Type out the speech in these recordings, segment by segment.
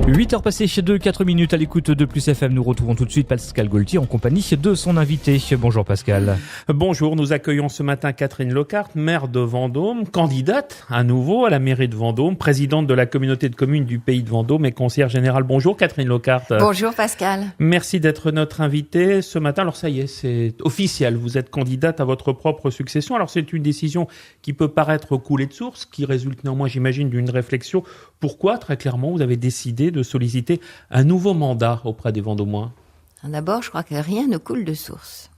8h passées de 4 minutes à l'écoute de Plus FM. Nous retrouvons tout de suite Pascal Gaultier en compagnie de son invité. Bonjour Pascal. Bonjour, nous accueillons ce matin Catherine Lockhart, maire de Vendôme, candidate à nouveau à la mairie de Vendôme, présidente de la communauté de communes du Pays de Vendôme et conseillère générale. Bonjour Catherine Lockhart. Bonjour Pascal. Merci d'être notre invitée ce matin. Alors ça y est, c'est officiel, vous êtes candidate à votre propre succession. Alors c'est une décision qui peut paraître coulée de source, qui résulte néanmoins, j'imagine, d'une réflexion. Pourquoi, très clairement, vous avez décidé de solliciter un nouveau mandat auprès des Vendômois? D'abord, je crois que rien ne coule de source.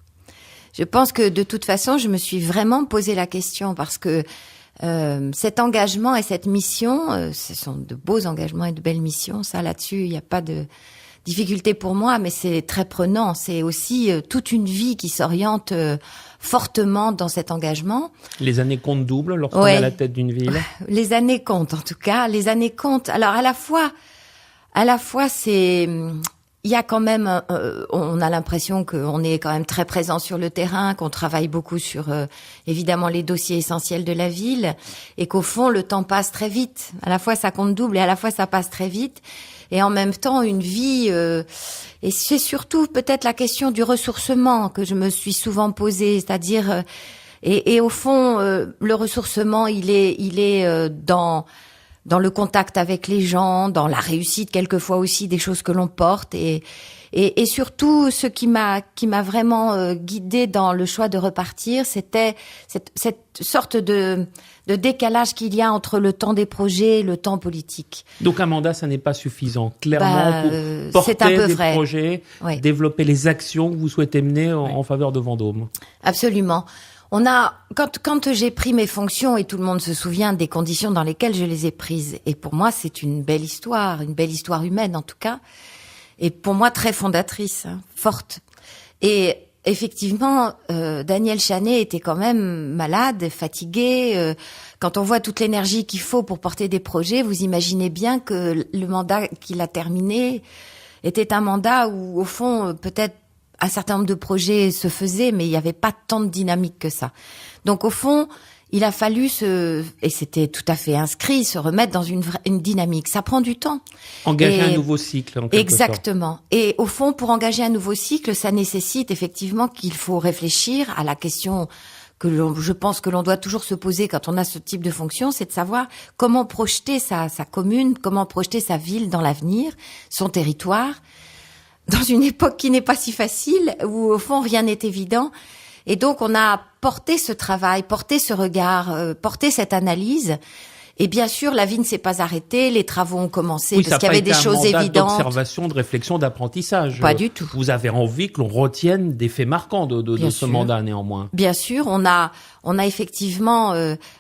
Je pense que de toute façon, je me suis vraiment posé la question parce que cet engagement et cette mission, ce sont de beaux engagements et de belles missions. Ça, là-dessus, il n'y a pas de difficulté pour moi, mais c'est très prenant. C'est aussi toute une vie qui s'oriente fortement dans cet engagement. Les années comptent double lorsqu'on est à la tête d'une ville? Les années comptent, en tout cas. Les années comptent. Alors, à la fois, c'est... Il y a quand même, on a l'impression qu'on est quand même très présent sur le terrain, qu'on travaille beaucoup sur, évidemment, les dossiers essentiels de la ville, et qu'au fond, le temps passe très vite. À la fois, ça compte double, et à la fois, ça passe très vite. Et en même temps, une vie, et c'est surtout peut-être la question du ressourcement que je me suis souvent posée, c'est-à-dire, et au fond, le ressourcement, il est dans le contact avec les gens, dans la réussite quelquefois aussi des choses que l'on porte et surtout ce qui m'a vraiment guidée dans le choix de repartir, c'était cette sorte de décalage qu'il y a entre le temps des projets et le temps politique. Donc un mandat, ça n'est pas suffisant, clairement, pour porter des projets, oui, développer les actions que vous souhaitez mener en faveur de Vendôme. Absolument. Quand j'ai pris mes fonctions, et tout le monde se souvient des conditions dans lesquelles je les ai prises, et pour moi c'est une belle histoire humaine en tout cas, et pour moi très fondatrice, forte. Et effectivement, Daniel Chanet était quand même malade, fatigué. Quand on voit toute l'énergie qu'il faut pour porter des projets, vous imaginez bien que le mandat qu'il a terminé était un mandat où, au fond, peut-être un certain nombre de projets se faisaient, mais il n'y avait pas tant de dynamique que ça. Donc, au fond, il a fallu et c'était tout à fait inscrit, se remettre dans une dynamique. Ça prend du temps. Engager un nouveau cycle, en quelque exactement. Sorte. Et au fond, pour engager un nouveau cycle, ça nécessite effectivement qu'il faut réfléchir à la question je pense que l'on doit toujours se poser quand on a ce type de fonction, c'est de savoir comment projeter sa commune, comment projeter sa ville dans l'avenir, son territoire, dans une époque qui n'est pas si facile, où au fond rien n'est évident. Et donc on a porté ce travail, porté ce regard, porté cette analyse. Et bien sûr, la vie ne s'est pas arrêtée, les travaux ont commencé parce qu'il y avait des choses évidentes. D'observation, de réflexion, d'apprentissage. Pas du tout. Vous avez envie que l'on retienne des faits marquants de ce mandat néanmoins. Bien sûr, on a effectivement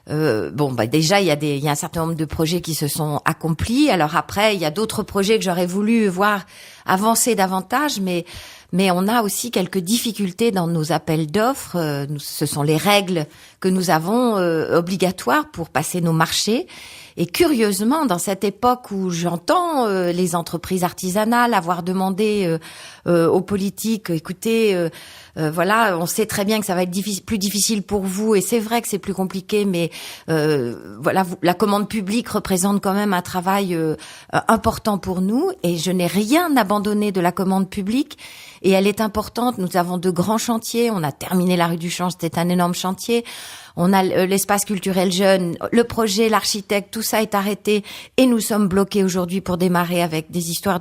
déjà il y a un certain nombre de projets qui se sont accomplis. Alors après, il y a d'autres projets que j'aurais voulu voir avancer davantage, mais on a aussi quelques difficultés dans nos appels d'offres. Ce sont les règles que nous avons obligatoires pour passer nos marchés. Et curieusement, dans cette époque où j'entends les entreprises artisanales avoir demandé aux politiques, écoutez, voilà, on sait très bien que ça va être plus difficile pour vous, et c'est vrai que c'est plus compliqué, mais voilà, la commande publique représente quand même un travail important pour nous, et je n'ai rien abandonné de la commande publique, et elle est importante. Nous avons de grands chantiers, on a terminé la rue du Champ, c'était un énorme chantier. On a l'espace culturel jeune, le projet, l'architecte, tout ça est arrêté et nous sommes bloqués aujourd'hui pour démarrer avec des histoires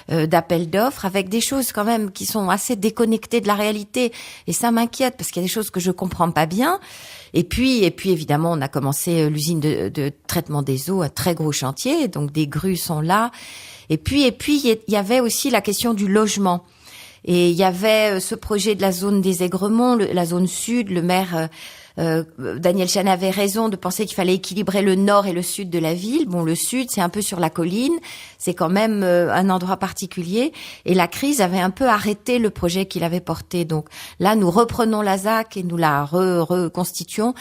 d'appels d'offres, avec des choses quand même qui sont assez déconnectées de la réalité, et ça m'inquiète parce qu'il y a des choses que je comprends pas bien. Et puis évidemment, on a commencé l'usine de traitement des eaux, un très gros chantier, donc des grues sont là. Et puis il y avait aussi la question du logement. Et il y avait ce projet de la zone des Aigremont, la zone sud, le maire Daniel Chanet avait raison de penser qu'il fallait équilibrer le nord et le sud de la ville. Bon, le sud, c'est un peu sur la colline, c'est quand même un endroit particulier, et la crise avait un peu arrêté le projet qu'il avait porté. Donc là, nous reprenons la ZAC et nous la reconstituons,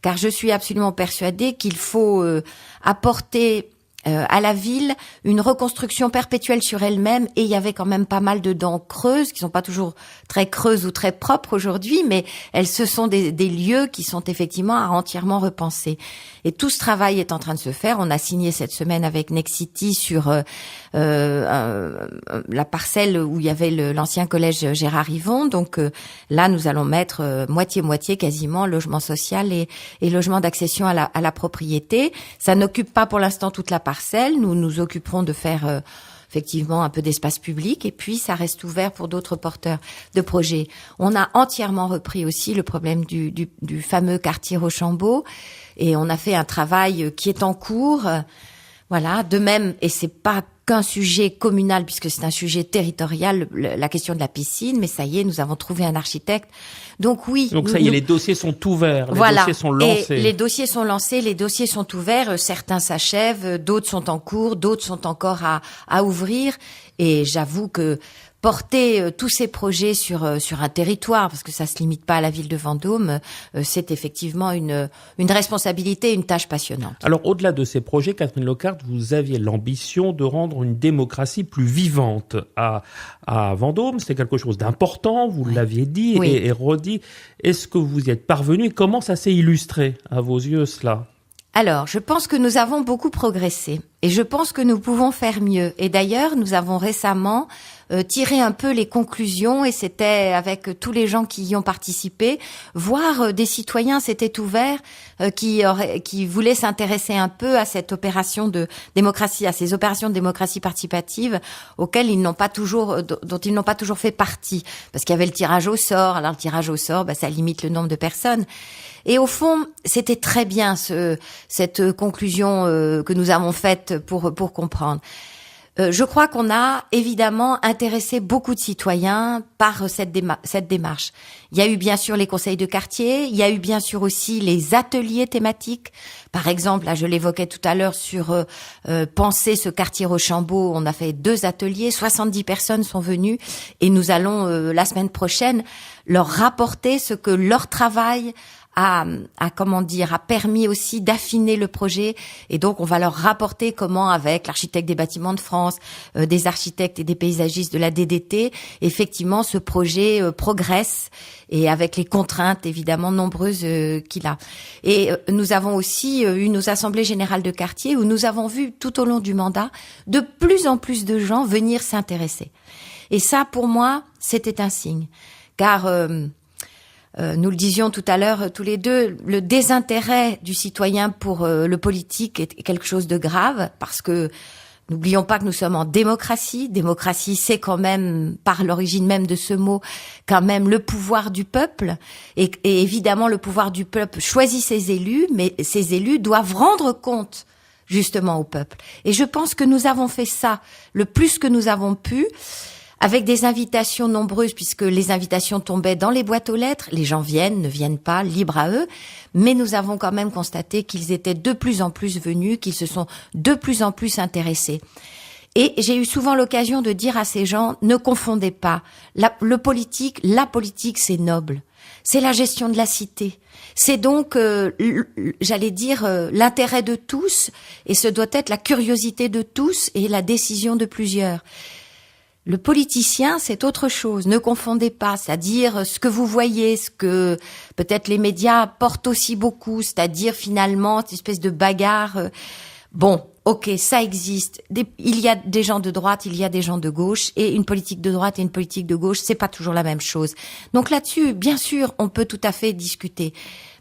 car je suis absolument persuadée qu'il faut apporter à la ville une reconstruction perpétuelle sur elle-même, et il y avait quand même pas mal de dents creuses, qui sont pas toujours très creuses ou très propres aujourd'hui, mais ce sont des lieux qui sont effectivement à entièrement repenser. Et tout ce travail est en train de se faire. On a signé cette semaine avec Nexity sur la parcelle où il y avait l'ancien collège Gérard Yvon. Donc là, nous allons mettre moitié-moitié quasiment logement social et logement d'accession à la propriété. Ça n'occupe pas pour l'instant toute la parcelle. Nous nous occuperons de faire effectivement un peu d'espace public, et puis ça reste ouvert pour d'autres porteurs de projets. On a entièrement repris aussi le problème du fameux quartier Rochambeau, et on a fait un travail qui est en cours. Voilà, de même, et c'est pas qu'un sujet communal puisque c'est un sujet territorial, la question de la piscine, mais ça y est, nous avons trouvé un architecte. Donc oui. Donc ça y est, les dossiers sont ouverts, les dossiers sont lancés. Et les dossiers sont lancés, les dossiers sont ouverts, certains s'achèvent, d'autres sont en cours, d'autres sont encore à ouvrir, et j'avoue que porter tous ces projets sur un territoire, parce que ça se limite pas à la ville de Vendôme, c'est effectivement une responsabilité, une tâche passionnante. Alors, au-delà de ces projets, Catherine Locard, vous aviez l'ambition de rendre une démocratie plus vivante à Vendôme. C'était quelque chose d'important, vous l'aviez dit et redit. Est-ce que vous y êtes parvenu? Comment ça s'est illustré à vos yeux, cela? Alors, je pense que nous avons beaucoup progressé et je pense que nous pouvons faire mieux. Et d'ailleurs, nous avons récemment tiré un peu les conclusions, et c'était avec tous les gens qui y ont participé, voire des citoyens s'étaient ouverts qui voulaient s'intéresser un peu à cette opération de démocratie, à ces opérations de démocratie participative auxquelles dont ils n'ont pas toujours fait partie, parce qu'il y avait le tirage au sort. Alors le tirage au sort, ça limite le nombre de personnes. Et au fond, c'était très bien cette conclusion que nous avons faite pour comprendre. Je crois qu'on a évidemment intéressé beaucoup de citoyens par cette démarche. Il y a eu bien sûr les conseils de quartier, il y a eu bien sûr aussi les ateliers thématiques. Par exemple, là je l'évoquais tout à l'heure sur penser ce quartier Rochambeau, on a fait 2 ateliers, 70 personnes sont venues, et nous allons la semaine prochaine leur rapporter ce que leur travail a permis aussi d'affiner le projet, et donc on va leur rapporter comment, avec l'architecte des bâtiments de France, des architectes et des paysagistes de la DDT, effectivement ce projet progresse, et avec les contraintes évidemment nombreuses qu'il a. Et nous avons aussi eu nos assemblées générales de quartier où nous avons vu tout au long du mandat de plus en plus de gens venir s'intéresser. Et ça, pour moi, c'était un signe, car nous le disions tout à l'heure tous les deux, le désintérêt du citoyen pour le politique est quelque chose de grave, parce que n'oublions pas que nous sommes en démocratie. Démocratie, c'est quand même, par l'origine même de ce mot, quand même le pouvoir du peuple. Et évidemment, le pouvoir du peuple choisit ses élus, mais ces élus doivent rendre compte justement au peuple. Et je pense que nous avons fait ça le plus que nous avons pu, avec des invitations nombreuses, puisque les invitations tombaient dans les boîtes aux lettres. Les gens viennent, ne viennent pas, libre à eux. Mais nous avons quand même constaté qu'ils étaient de plus en plus venus, qu'ils se sont de plus en plus intéressés. Et j'ai eu souvent l'occasion de dire à ces gens, ne confondez pas. La politique, c'est noble. C'est la gestion de la cité. C'est donc, j'allais dire, l'intérêt de tous, et ce doit être la curiosité de tous et la décision de plusieurs. Le politicien, c'est autre chose. Ne confondez pas, c'est-à-dire ce que vous voyez, ce que peut-être les médias portent aussi beaucoup, c'est-à-dire finalement cette espèce de bagarre. Bon, ok, ça existe. Il y a des gens de droite, il y a des gens de gauche, et une politique de droite et une politique de gauche, c'est pas toujours la même chose. Donc là-dessus, bien sûr, on peut tout à fait discuter,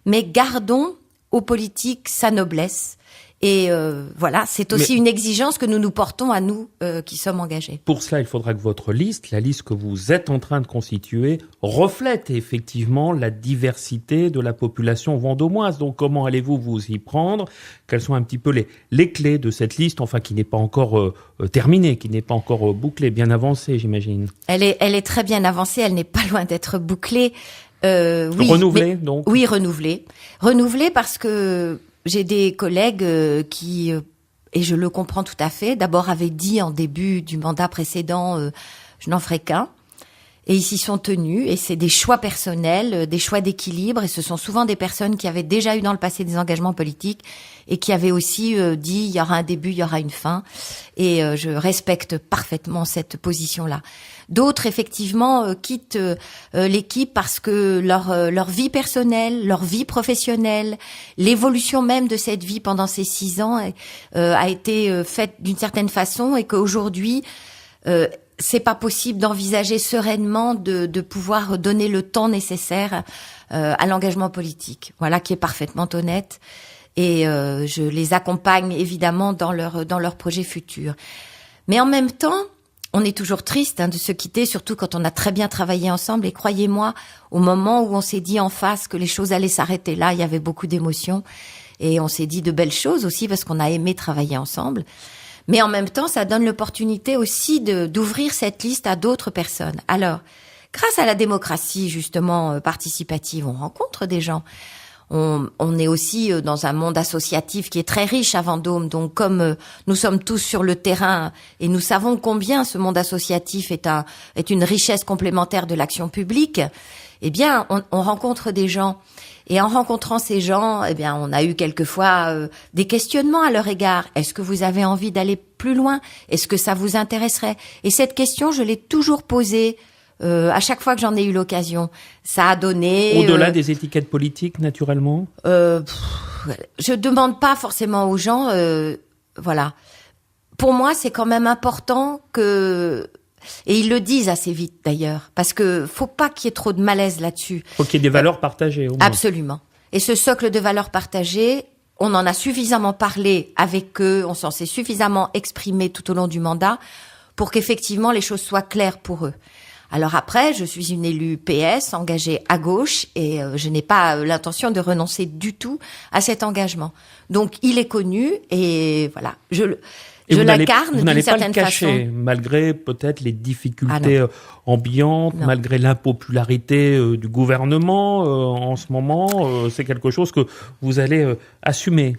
mais gardons aux politiques sa noblesse. Et voilà, c'est aussi une exigence que nous portons à nous qui sommes engagés. Pour cela, il faudra que votre liste, la liste que vous êtes en train de constituer, reflète effectivement la diversité de la population vendômoise. Donc comment allez-vous vous y prendre? Quelles sont un petit peu les clés de cette liste, enfin qui n'est pas encore terminée, qui n'est pas encore bouclée, bien avancée, j'imagine? Elle est très bien avancée, elle n'est pas loin d'être bouclée. Oui, renouvelée, donc? Oui, renouvelée. Renouvelée parce que j'ai des collègues qui, et je le comprends tout à fait, d'abord avaient dit en début du mandat précédent, je n'en ferai qu'un. Et ils s'y sont tenus, et c'est des choix personnels, des choix d'équilibre, et ce sont souvent des personnes qui avaient déjà eu dans le passé des engagements politiques et qui avaient aussi dit il y aura un début, il y aura une fin, et je respecte parfaitement cette position-là. D'autres, effectivement, quittent l'équipe parce que leur vie personnelle, leur vie professionnelle, l'évolution même de cette vie pendant ces 6 ans a été faite d'une certaine façon, et qu'aujourd'hui c'est pas possible d'envisager sereinement de pouvoir donner le temps nécessaire à l'engagement politique. Voilà, qui est parfaitement honnête. Et je les accompagne évidemment dans leurs projets futurs. Mais en même temps, on est toujours triste de se quitter, surtout quand on a très bien travaillé ensemble. Et croyez-moi, au moment où on s'est dit en face que les choses allaient s'arrêter là, il y avait beaucoup d'émotions. Et on s'est dit de belles choses aussi parce qu'on a aimé travailler ensemble. Mais en même temps, ça donne l'opportunité aussi d'ouvrir cette liste à d'autres personnes. Alors, grâce à la démocratie, justement, participative, on rencontre des gens. On est aussi dans un monde associatif qui est très riche à Vendôme. Donc, comme nous sommes tous sur le terrain et nous savons combien ce monde associatif est une richesse complémentaire de l'action publique, eh bien, on rencontre des gens. Et en rencontrant ces gens, eh bien, on a eu quelquefois des questionnements à leur égard. Est-ce que vous avez envie d'aller plus loin? Est-ce que ça vous intéresserait? Et cette question, je l'ai toujours posée à chaque fois que j'en ai eu l'occasion. Ça a donné... Au-delà des étiquettes politiques, naturellement? Je demande pas forcément aux gens... voilà. Pour moi, c'est quand même important que... Et ils le disent assez vite d'ailleurs, parce que faut pas qu'il y ait trop de malaise là-dessus. Faut qu'il y ait des valeurs partagées, au moins. Absolument. Et ce socle de valeurs partagées, on en a suffisamment parlé avec eux, on s'en s'est suffisamment exprimé tout au long du mandat pour qu'effectivement les choses soient claires pour eux. Alors après, je suis une élue PS, engagée à gauche, et je n'ai pas l'intention de renoncer du tout à cet engagement. Donc il est connu, et voilà. Je l'incarne d'une certaine façon. Vous n'allez pas le cacher, malgré peut-être les difficultés ambiantes, malgré l'impopularité du gouvernement en ce moment. C'est quelque chose que vous allez assumer.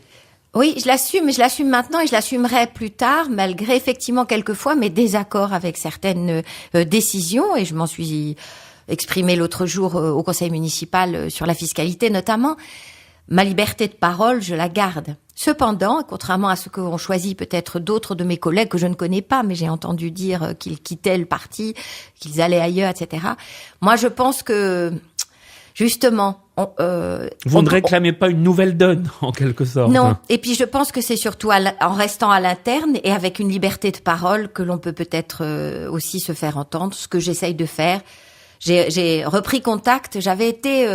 Oui, je l'assume, mais je l'assume maintenant et je l'assumerai plus tard, malgré effectivement quelquefois mes désaccords avec certaines décisions. Et je m'en suis exprimée l'autre jour au conseil municipal sur la fiscalité notamment. Ma liberté de parole, je la garde. Cependant, contrairement à ce qu'ont choisi peut-être d'autres de mes collègues que je ne connais pas, mais j'ai entendu dire qu'ils quittaient le parti, qu'ils allaient ailleurs, etc. Moi, je pense que, justement... Vous ne réclamez pas une nouvelle donne, en quelque sorte. Non, et puis je pense que c'est surtout en restant à l'interne et avec une liberté de parole que l'on peut peut-être aussi se faire entendre, ce que j'essaye de faire. J'ai repris contact, j'avais été...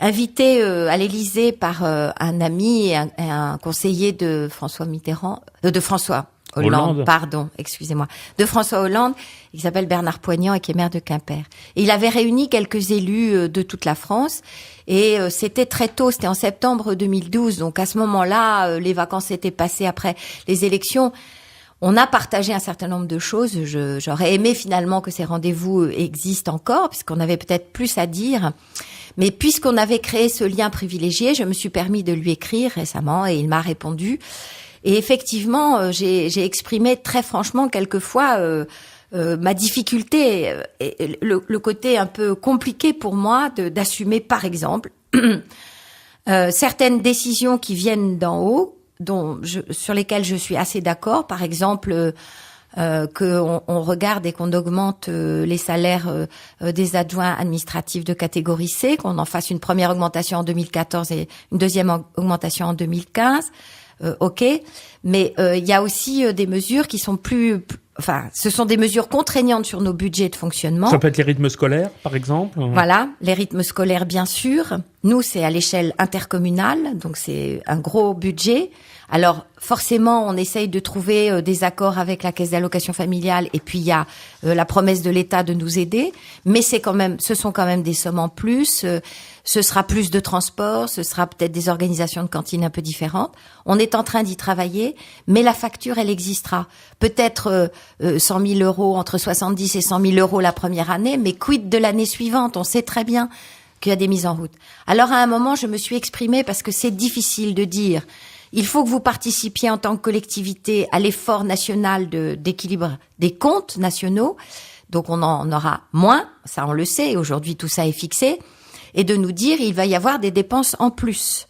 invité à l'Élysée par un ami et un conseiller de François Mitterrand, de François Hollande, pardon, excusez-moi, de François Hollande, qui s'appelle Bernard Poignant et qui est maire de Quimper. Et il avait réuni quelques élus de toute la France, et c'était très tôt, c'était en septembre 2012, donc à ce moment-là, les vacances étaient passées après les élections. On a partagé un certain nombre de choses. J'aurais aimé finalement que ces rendez-vous existent encore, puisqu'on avait peut-être plus à dire. Mais puisqu'on avait créé ce lien privilégié, je me suis permis de lui écrire récemment et il m'a répondu. Et effectivement, j'ai exprimé très franchement quelquefois ma difficulté, le côté un peu compliqué pour moi d'assumer, par exemple, certaines décisions qui viennent d'en haut, sur lesquelles je suis assez d'accord. Par exemple, qu'on regarde et qu'on augmente les salaires des adjoints administratifs de catégorie C, qu'on en fasse une première augmentation en 2014 et une deuxième augmentation en 2015. Ok, mais il y a aussi des mesures qui sont ce sont des mesures contraignantes sur nos budgets de fonctionnement. Ça peut être les rythmes scolaires, par exemple. Voilà, les rythmes scolaires, bien sûr. Nous, c'est à l'échelle intercommunale, donc c'est un gros budget. Alors, forcément, on essaye de trouver des accords avec la caisse d'allocation familiale, et puis il y a la promesse de l'État de nous aider. Mais ce sont quand même des sommes en plus. Ce sera plus de transport, ce sera peut-être des organisations de cantines un peu différentes. On est en train d'y travailler, mais la facture, elle existera. Peut-être 100 000 euros, entre 70 et 100 000 euros la première année, mais quid de l'année suivante? On sait très bien qu'il y a des mises en route. Alors, à un moment, je me suis exprimée parce que c'est difficile de dire Il faut que vous participiez en tant que collectivité à l'effort national d'équilibre des comptes nationaux. Donc on en aura moins, ça on le sait, aujourd'hui tout ça est fixé. Et de nous dire, il va y avoir des dépenses en plus.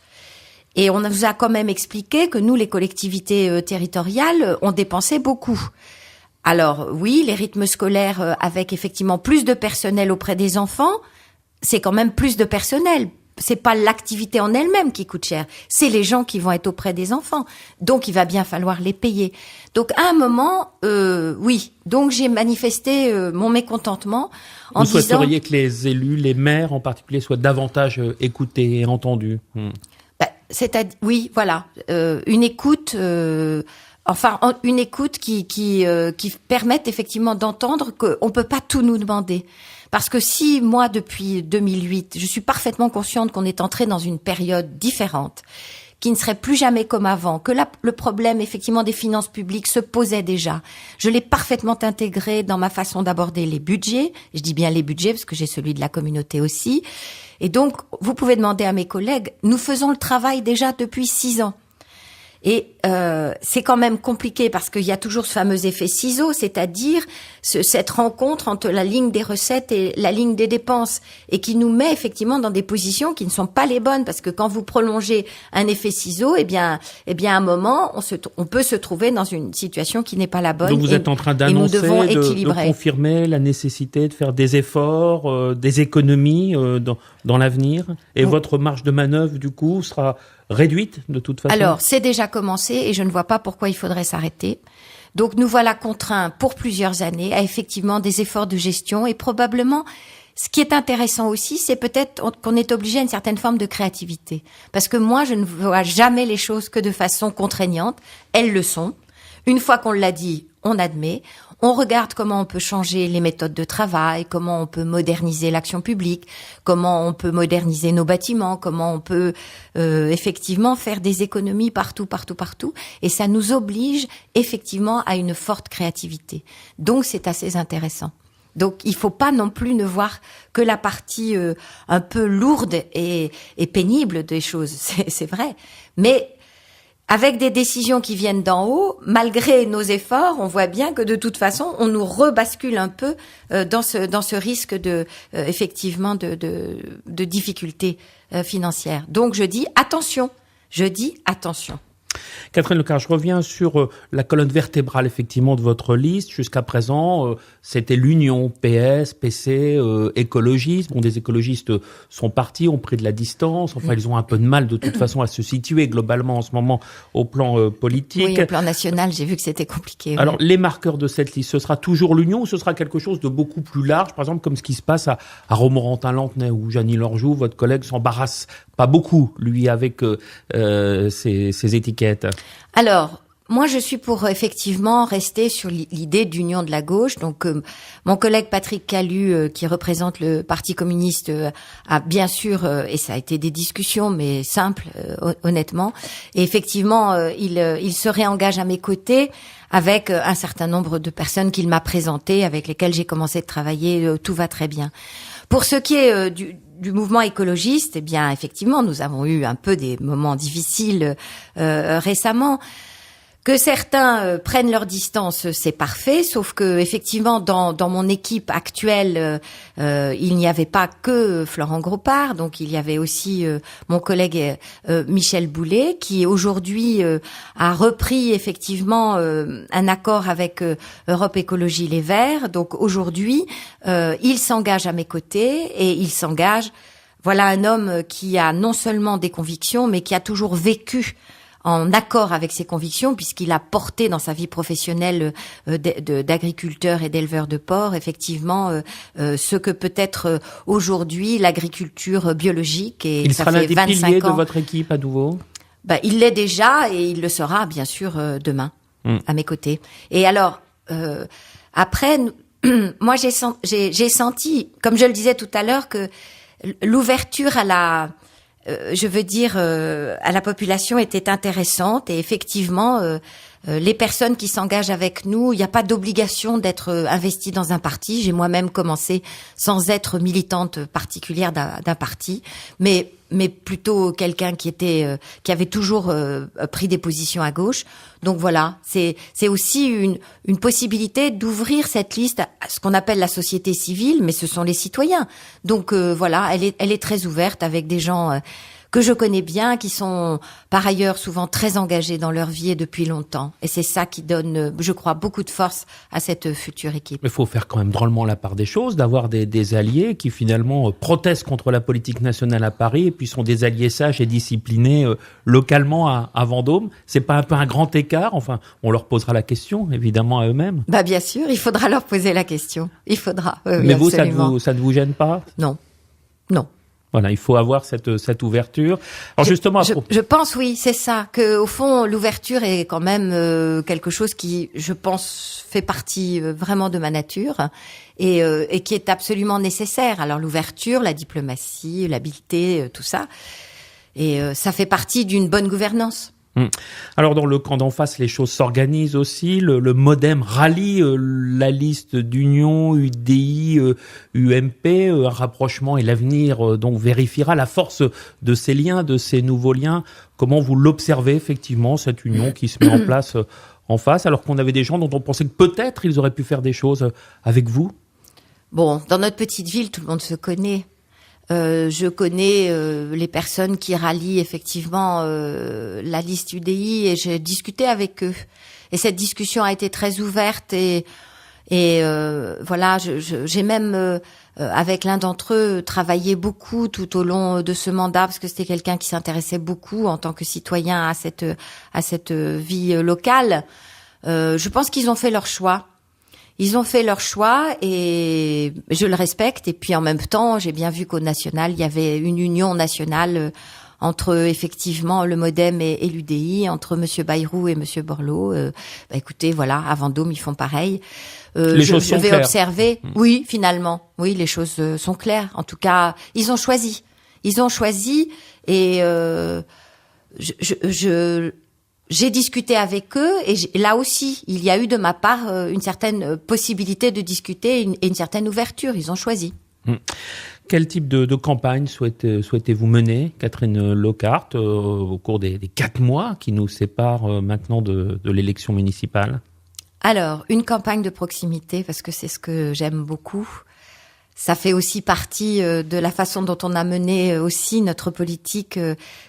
Et on nous a quand même expliqué que nous, les collectivités territoriales, on dépensait beaucoup. Alors oui, les rythmes scolaires avec effectivement plus de personnel auprès des enfants, c'est quand même plus de personnel. C'est pas l'activité en elle-même qui coûte cher, c'est les gens qui vont être auprès des enfants. Donc il va bien falloir les payer. Donc à un moment, oui. Donc j'ai manifesté mon mécontentement en disant... Vous souhaiteriez que les élus, les maires en particulier, soient davantage écoutés et entendus. C'est-à-dire, oui, voilà, une écoute, une écoute qui permette effectivement d'entendre qu'on peut pas tout nous demander. Parce que si moi, depuis 2008, je suis parfaitement consciente qu'on est entré dans une période différente, qui ne serait plus jamais comme avant, que le problème effectivement des finances publiques se posait déjà. Je l'ai parfaitement intégré dans ma façon d'aborder les budgets. Je dis bien les budgets parce que j'ai celui de la communauté aussi. Et donc, vous pouvez demander à mes collègues, nous faisons le travail déjà depuis 6 ans. Et c'est quand même compliqué parce qu'il y a toujours ce fameux effet ciseau, c'est-à-dire cette rencontre entre la ligne des recettes et la ligne des dépenses, et qui nous met effectivement dans des positions qui ne sont pas les bonnes, parce que quand vous prolongez un effet ciseau, eh bien à un moment on peut se trouver dans une situation qui n'est pas la bonne. Donc vous êtes en train d'annoncer, de confirmer la nécessité de faire des efforts, des économies dans l'avenir, et votre marge de manœuvre du coup sera réduite de toute façon? Alors, c'est déjà commencé et je ne vois pas pourquoi il faudrait s'arrêter. Donc, nous voilà contraints pour plusieurs années à effectivement des efforts de gestion, et probablement, ce qui est intéressant aussi, c'est peut-être qu'on est obligé à une certaine forme de créativité. Parce que moi, je ne vois jamais les choses que de façon contraignante. Elles le sont. Une fois qu'on l'a dit, on admet. On regarde comment on peut changer les méthodes de travail, comment on peut moderniser l'action publique, comment on peut moderniser nos bâtiments, comment on peut effectivement faire des économies partout. Et ça nous oblige effectivement à une forte créativité. Donc c'est assez intéressant. Donc il faut pas non plus ne voir que la partie un peu lourde et pénible des choses. C'est vrai. Mais avec des décisions qui viennent d'en haut, malgré nos efforts, on voit bien que de toute façon, on nous rebascule un peu dans ce risque de effectivement de difficultés financières. Donc je dis attention. Catherine Lecard, je reviens sur la colonne vertébrale effectivement de votre liste. Jusqu'à présent, c'était l'union PS, PC, écologistes. Bon, des écologistes sont partis, ont pris de la distance. Enfin, ils ont un peu de mal de toute façon à se situer globalement en ce moment au plan politique. Oui, au plan national, j'ai vu que c'était compliqué. Alors, les marqueurs de cette liste, ce sera toujours l'union ou ce sera quelque chose de beaucoup plus large, par exemple comme ce qui se passe à Romorantin-Lanthenay, où Jeannie Lorjou, votre collègue, s'embarrasse pas beaucoup, lui, avec ses étiquettes. Alors, moi, je suis pour effectivement rester sur l'idée d'union de la gauche. Donc, mon collègue Patrick Calu, qui représente le Parti communiste, a bien sûr, et ça a été des discussions, mais simples, honnêtement. Et effectivement, il se réengage à mes côtés avec un certain nombre de personnes qu'il m'a présentées, avec lesquelles j'ai commencé de travailler. Tout va très bien. Pour ce qui est du mouvement écologiste, eh bien, effectivement, nous avons eu un peu des moments difficiles récemment. Que certains prennent leur distance, c'est parfait, sauf que effectivement dans mon équipe actuelle, il n'y avait pas que Florent Gros-Part, donc il y avait aussi mon collègue Michel Boulet, qui aujourd'hui a repris effectivement un accord avec Europe Écologie Les Verts. Donc aujourd'hui, il s'engage à mes côtés et il s'engage. Voilà un homme qui a non seulement des convictions, mais qui a toujours vécu en accord avec ses convictions, puisqu'il a porté dans sa vie professionnelle d'agriculteur et d'éleveur de porc, effectivement, ce que peut être aujourd'hui l'agriculture biologique. Et il ça sera fait l'un des 25 piliers ans. de votre équipe à nouveau? Il l'est déjà et il le sera, bien sûr, demain, à mes côtés. Et alors, après, moi, j'ai senti, comme je le disais tout à l'heure, que l'ouverture à la population était intéressante, et effectivement, les personnes qui s'engagent avec nous, il n'y a pas d'obligation d'être investi dans un parti. J'ai moi-même commencé sans être militante particulière d'un parti, mais plutôt quelqu'un qui avait toujours pris des positions à gauche. Donc voilà, c'est aussi une possibilité d'ouvrir cette liste à ce qu'on appelle la société civile, mais ce sont les citoyens. Donc voilà, elle est très ouverte avec des gens que je connais bien, qui sont par ailleurs souvent très engagés dans leur vie et depuis longtemps. Et c'est ça qui donne, je crois, beaucoup de force à cette future équipe. Mais il faut faire quand même drôlement la part des choses, d'avoir des alliés qui finalement protestent contre la politique nationale à Paris et puis sont des alliés sages et disciplinés localement à Vendôme. C'est pas un peu un grand écart? Enfin, on leur posera la question, évidemment, à eux-mêmes. Bah bien sûr, il faudra leur poser la question. Il faudra. Mais oui, vous, ça ne vous gêne pas? Non. Non. Voilà, il faut avoir cette ouverture. Alors justement, je pense, oui, c'est ça, que au fond l'ouverture est quand même quelque chose qui, je pense, fait partie vraiment de ma nature et qui est absolument nécessaire. Alors l'ouverture, la diplomatie, l'habileté, tout ça, et ça fait partie d'une bonne gouvernance. Alors dans le camp d'en face, les choses s'organisent aussi. Le MoDem rallie la liste d'Union, UDI, UMP. Un rapprochement et l'avenir donc vérifiera la force de ces liens, de ces nouveaux liens. Comment vous l'observez effectivement, cette union qui se met en place en face, alors qu'on avait des gens dont on pensait que peut-être ils auraient pu faire des choses avec vous? Bon, dans notre petite ville, tout le monde se connaît. Je connais les personnes qui rallient effectivement la liste UDI et j'ai discuté avec eux. Et cette discussion a été très ouverte et voilà, j'ai même avec l'un d'entre eux travaillé beaucoup tout au long de ce mandat parce que c'était quelqu'un qui s'intéressait beaucoup en tant que citoyen à cette vie locale. Je pense qu'ils ont fait leur choix. Ils ont fait leur choix et je le respecte. Et puis en même temps, j'ai bien vu qu'au national, il y avait une union nationale entre effectivement le MoDem et l'UDI, entre Monsieur Bayrou et Monsieur Borloo. Écoutez, voilà, à Vendôme, ils font pareil. Je vais observer. Oui, finalement, oui, les choses sont claires. En tout cas, ils ont choisi. Ils ont choisi et j'ai discuté avec eux et là aussi, il y a eu de ma part une certaine possibilité de discuter et une certaine ouverture. Ils ont choisi. Quel type de campagne souhaitez-vous mener, Catherine Locquart, au cours des 4 mois qui nous séparent maintenant de l'élection municipale? Alors, une campagne de proximité, parce que c'est ce que j'aime beaucoup. Ça fait aussi partie de la façon dont on a mené aussi notre politique.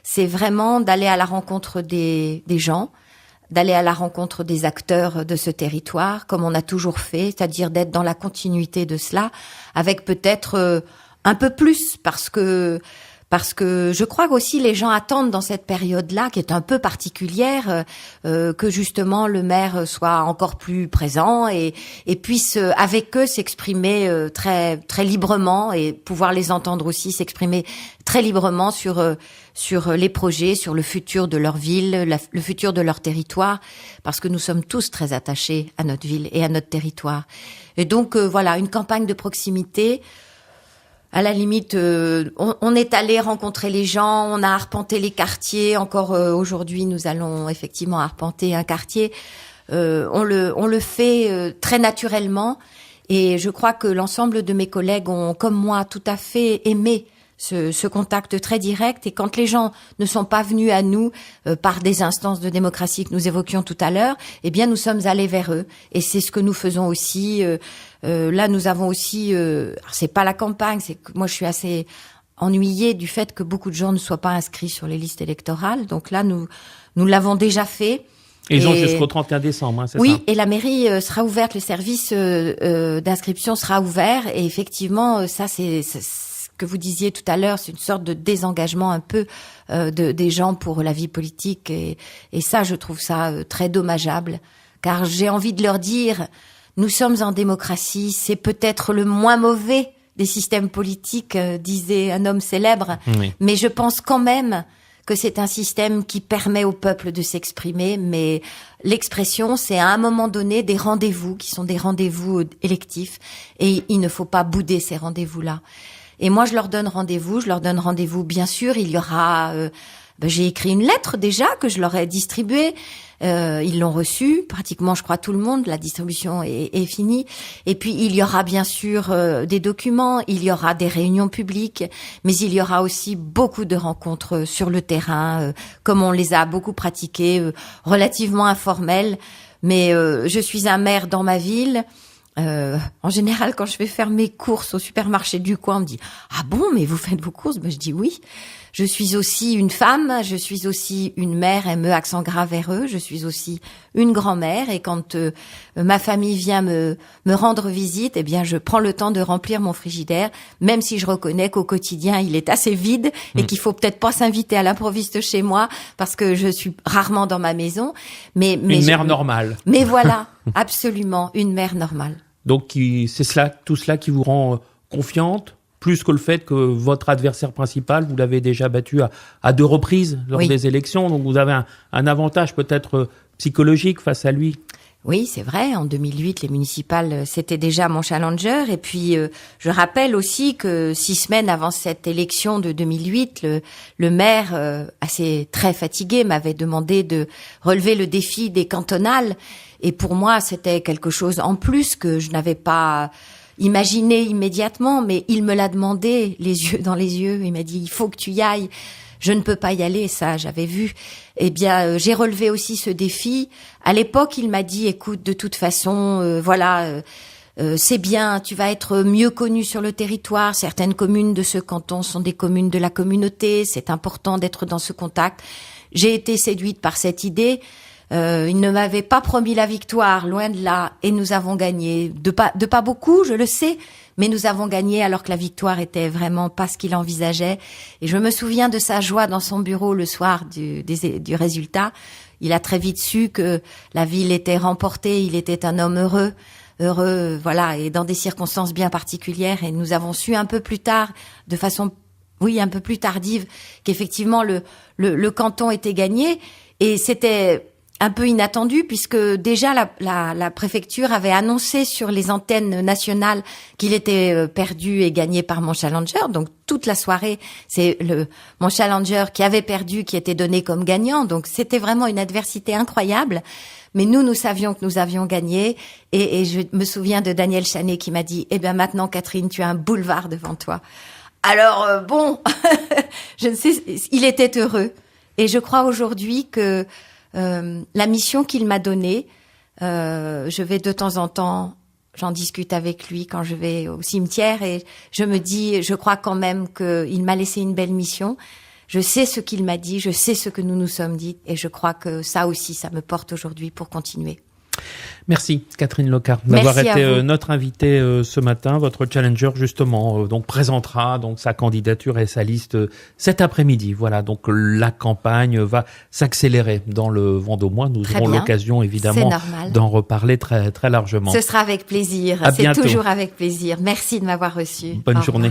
C'est vraiment d'aller à la rencontre des gens, d'aller à la rencontre des acteurs de ce territoire, comme on a toujours fait, c'est-à-dire d'être dans la continuité de cela, avec peut-être un peu plus, parce que je crois qu'aussi les gens attendent dans cette période-là, qui est un peu particulière, que justement le maire soit encore plus présent et puisse avec eux s'exprimer très très librement et pouvoir les entendre aussi s'exprimer très librement sur les projets, sur le futur de leur ville, le futur de leur territoire, parce que nous sommes tous très attachés à notre ville et à notre territoire. Et donc voilà, une campagne de proximité. À la limite, on est allé rencontrer les gens, on a arpenté les quartiers. Encore aujourd'hui, nous allons effectivement arpenter un quartier. On le fait très naturellement. Et je crois que l'ensemble de mes collègues ont, comme moi, tout à fait aimé ce contact très direct. Et quand les gens ne sont pas venus à nous par des instances de démocratie que nous évoquions tout à l'heure, eh bien, nous sommes allés vers eux. Et c'est ce que nous faisons aussi. Là, nous avons aussi... c'est pas la campagne, c'est que moi, je suis assez ennuyée du fait que beaucoup de gens ne soient pas inscrits sur les listes électorales. Donc là, nous l'avons déjà fait. Et ils ont jusqu'au 31 décembre, c'est ça? Oui, et la mairie sera ouverte, le service d'inscription sera ouvert. Et effectivement, ça, c'est ce que vous disiez tout à l'heure, c'est une sorte de désengagement un peu des gens pour la vie politique. Et ça, je trouve ça très dommageable. Car j'ai envie de leur dire... Nous sommes en démocratie, c'est peut-être le moins mauvais des systèmes politiques, disait un homme célèbre, oui. Mais je pense quand même que c'est un système qui permet au peuple de s'exprimer, mais l'expression, c'est à un moment donné des rendez-vous qui sont des rendez-vous électifs, et il ne faut pas bouder ces rendez-vous-là. Et moi, je leur donne rendez-vous, bien sûr, il y aura... j'ai écrit une lettre déjà que je leur ai distribuée. Ils l'ont reçue, pratiquement, je crois, tout le monde. La distribution est finie. Et puis, il y aura bien sûr des documents, il y aura des réunions publiques, mais il y aura aussi beaucoup de rencontres sur le terrain, comme on les a beaucoup pratiquées, relativement informelles. Mais je suis un maire dans ma ville. En général, quand je vais faire mes courses au supermarché du coin, on me dit « Ah bon, mais vous faites vos courses ?» Je dis « Oui. » Je suis aussi une femme, je suis aussi une mère, ME accent grave RE, je suis aussi une grand-mère, et quand ma famille vient me rendre visite, eh bien je prends le temps de remplir mon frigidaire, même si je reconnais qu'au quotidien il est assez vide et qu'il faut peut-être pas s'inviter à l'improviste chez moi parce que je suis rarement dans ma maison. Mais une mère normale. Mais voilà, absolument, une mère normale. Donc c'est tout cela qui vous rend confiante, plus que le fait que votre adversaire principal, vous l'avez déjà battu à 2 reprises lors des élections, donc vous avez un avantage peut-être psychologique face à lui. Oui, c'est vrai. En 2008, les municipales, c'était déjà mon challenger. Et puis, je rappelle aussi que 6 semaines avant cette élection de 2008, le maire, assez très fatigué, m'avait demandé de relever le défi des cantonales. Et pour moi, c'était quelque chose en plus que je n'avais pas imaginé immédiatement, mais il me l'a demandé, les yeux dans les yeux. Il m'a dit, il faut que tu y ailles. Je ne peux pas y aller, ça, j'avais vu. Eh bien, j'ai relevé aussi ce défi. À l'époque, il m'a dit, écoute, de toute façon, c'est bien, tu vas être mieux connu sur le territoire. Certaines communes de ce canton sont des communes de la communauté. C'est important d'être dans ce contact. J'ai été séduite par cette idée. Il ne m'avait pas promis la victoire, loin de là, et nous avons gagné. De pas beaucoup, je le sais, mais nous avons gagné alors que la victoire était vraiment pas ce qu'il envisageait. Et je me souviens de sa joie dans son bureau le soir du résultat. Il a très vite su que la ville était remportée, il était un homme heureux, voilà, et dans des circonstances bien particulières. Et nous avons su un peu plus tard, de façon, un peu plus tardive, qu'effectivement le canton était gagné. Et c'était un peu inattendu puisque déjà la préfecture avait annoncé sur les antennes nationales qu'il était perdu et gagné par mon challenger. Donc toute la soirée, c'est mon challenger qui avait perdu qui était donné comme gagnant. Donc c'était vraiment une adversité incroyable. Mais nous savions que nous avions gagné. Et je me souviens de Daniel Chanet qui m'a dit « Eh bien maintenant, Catherine, tu as un boulevard devant toi. » Alors je ne sais, il était heureux. Et je crois aujourd'hui que la mission qu'il m'a donnée, je vais de temps en temps, j'en discute avec lui quand je vais au cimetière et je me dis, je crois quand même qu'il m'a laissé une belle mission. Je sais ce qu'il m'a dit, je sais ce que nous nous sommes dit et je crois que ça aussi, ça me porte aujourd'hui pour continuer. Merci Catherine Locard d'avoir été notre invitée ce matin. Votre challenger justement donc présentera donc sa candidature et sa liste cet après-midi. Voilà, donc la campagne va s'accélérer dans le Vendômois. Nous aurons l'occasion évidemment d'en reparler très très largement. Ce sera avec plaisir. C'est toujours avec plaisir. Merci de m'avoir reçu. Bonne journée.